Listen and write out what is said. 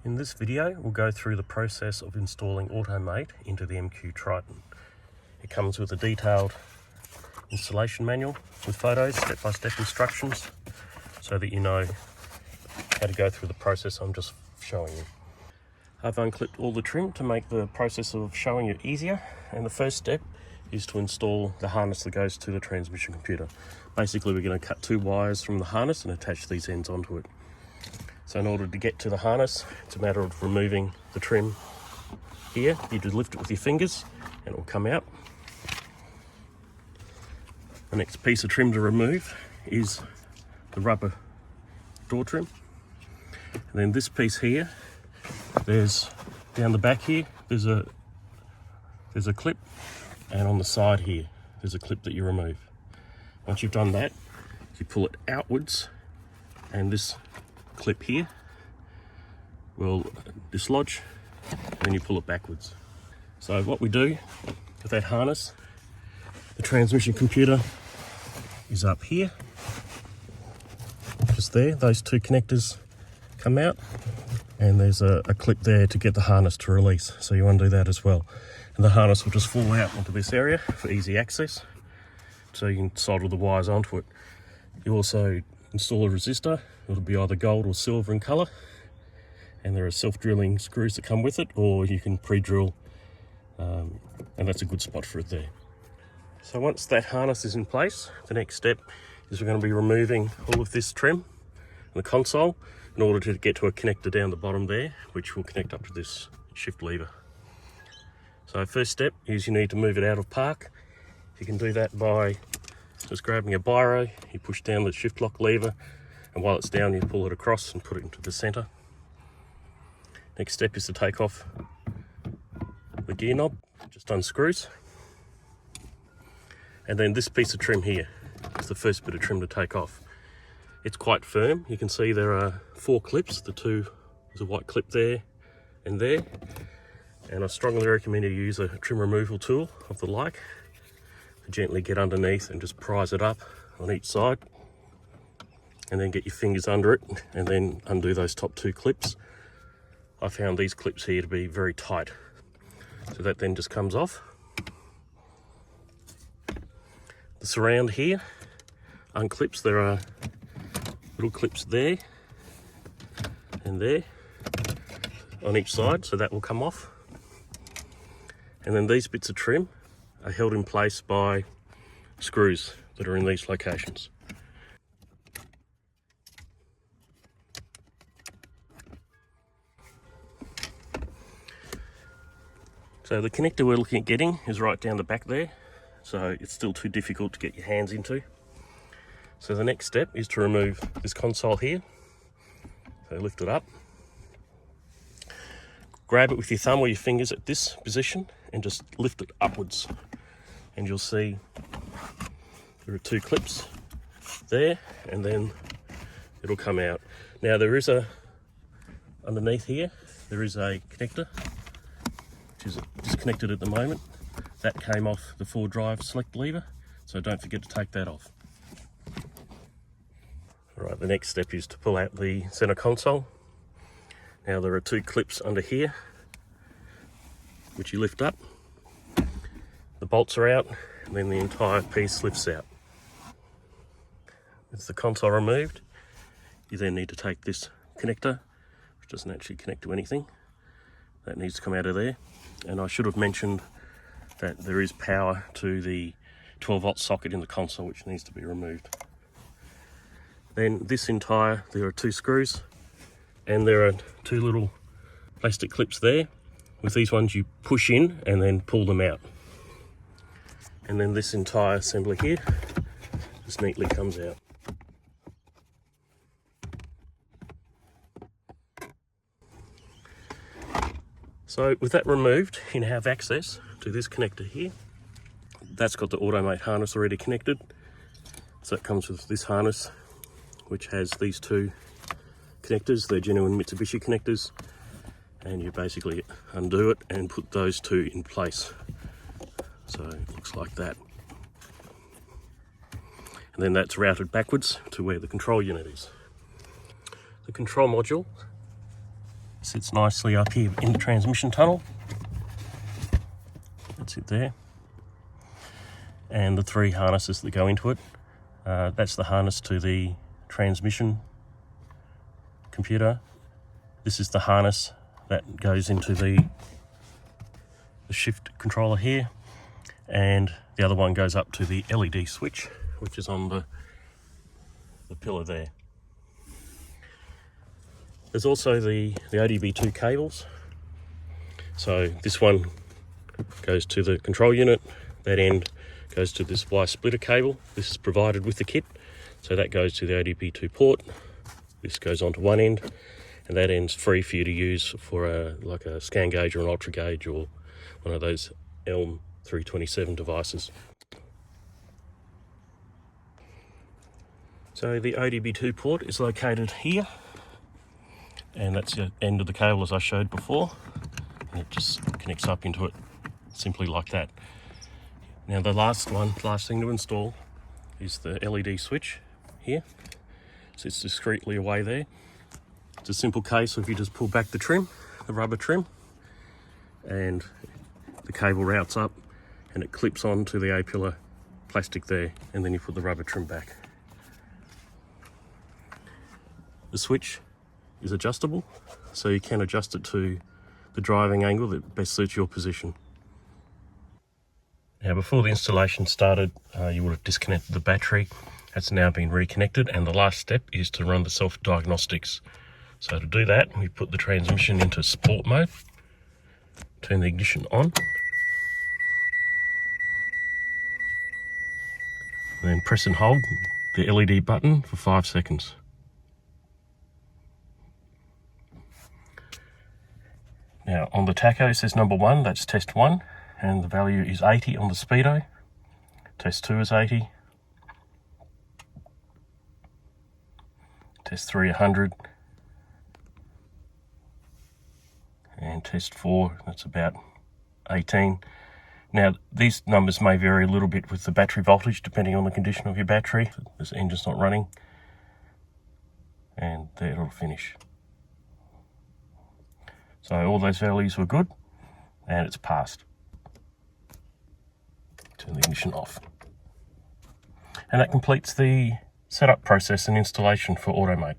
In this video, we'll go through the process of installing AutoMate into the MQ Triton. It comes with a detailed installation manual with photos, step-by-step instructions, so that you know how to go through the process I'm just showing you. I've unclipped all the trim to make the process of showing you easier, and the first step is to install the harness that goes to the transmission computer. Basically, we're going to cut two wires from the harness and attach these ends onto it. So in order to get to the harness, it's a matter of removing the trim here. You just lift it with your fingers and it will come out. The next piece of trim to remove is the rubber door trim. And then this piece here, there's down the back here, there's a clip, and on the side here, there's a clip that you remove. Once you've done that, you pull it outwards, and this clip here will dislodge, and then you pull it backwards. So what we do with that harness, the transmission computer is up here, just there. Those two connectors come out, and there's a clip there to get the harness to release, so you undo that as well. And the harness will just fall out onto this area for easy access, so you can solder the wires onto it. You also install a resistor. It'll be either gold or silver in colour, and there are self-drilling screws that come with it, or you can pre-drill, and that's a good spot for it there. So once that harness is in place, the next step is we're going to be removing all of this trim and the console in order to get to a connector down the bottom there, which will connect up to this shift lever. So first step is you need to move it out of park. You can do that by just grabbing a biro, you push down the shift lock lever, and while it's down you pull it across and put it into the centre. Next step is to take off the gear knob, just unscrews. And then this piece of trim here is the first bit of trim to take off. It's quite firm. You can see there are 4 clips, there's a white clip there and there. And I strongly recommend you use a trim removal tool of the like to gently get underneath and just prise it up on each side. And then get your fingers under it and then undo those top 2 clips. I found these clips here to be very tight. So that then just comes off. The surround here unclips. There are little clips there and there on each side, so that will come off. And then these bits of trim are held in place by screws that are in these locations. So the connector we're looking at getting is right down the back there, so it's still too difficult to get your hands into. So the next step is to remove this console here. So lift it up, grab it with your thumb or your fingers at this position and just lift it upwards, and you'll see there are 2 clips there, and then it'll come out. Now there is underneath here, there is a connector which is disconnected at the moment. That came off the 4-drive select lever, so don't forget to take that off. Alright, the next step is to pull out the center console. Now there are 2 clips under here which you lift up. The bolts are out, and then the entire piece lifts out. With the console removed, you then need to take this connector, which doesn't actually connect to anything. That needs to come out of there. And I should have mentioned that there is power to the 12-volt socket in the console, which needs to be removed. Then there are 2 screws, and there are 2 little plastic clips there. With these ones you push in and then pull them out. And then this entire assembly here just neatly comes out. So with that removed, you now have access to this connector here. That's got the AutoMate harness already connected. So it comes with this harness, which has these 2 connectors. They're genuine Mitsubishi connectors, and you basically undo it and put those 2 in place. So it looks like that. And then that's routed backwards to where the control unit is. The control module Sits nicely up here in the transmission tunnel. That's it there. And the 3 harnesses that go into it. That's the harness to the transmission computer. This is the harness that goes into the shift controller here, and the other one goes up to the LED switch, which is on the pillar there. There's also the ODB2 cables. So this one goes to the control unit, that end goes to this Y splitter cable. This is provided with the kit, so that goes to the ODB2 port. This goes onto one end, and that end's free for you to use for like a scan gauge or an ultra gauge or one of those ELM 327 devices. So the ODB2 port is located here, and that's the end of the cable as I showed before, and it just connects up into it simply like that. Now the last thing to install is the LED switch here. So it's discreetly away there. It's a simple case of you just pull back the trim, the rubber trim, and the cable routes up and it clips onto the A-pillar plastic there, and then you put the rubber trim back. The switch is adjustable, so you can adjust it to the driving angle that best suits your position. Now before the installation started, you would have disconnected the battery. That's now been reconnected, and the last step is to run the self-diagnostics. So to do that, we put the transmission into sport mode, turn the ignition on, and then press and hold the LED button for 5 seconds. Now on the tacho it says number 1, that's test 1, and the value is 80 on the speedo. Test 2 is 80. Test 3, 100. And test 4, that's about 18. Now these numbers may vary a little bit with the battery voltage depending on the condition of your battery. This engine's not running. And there it'll finish. So all those values were good, and it's passed. Turn the ignition off. And that completes the setup process and installation for Automate.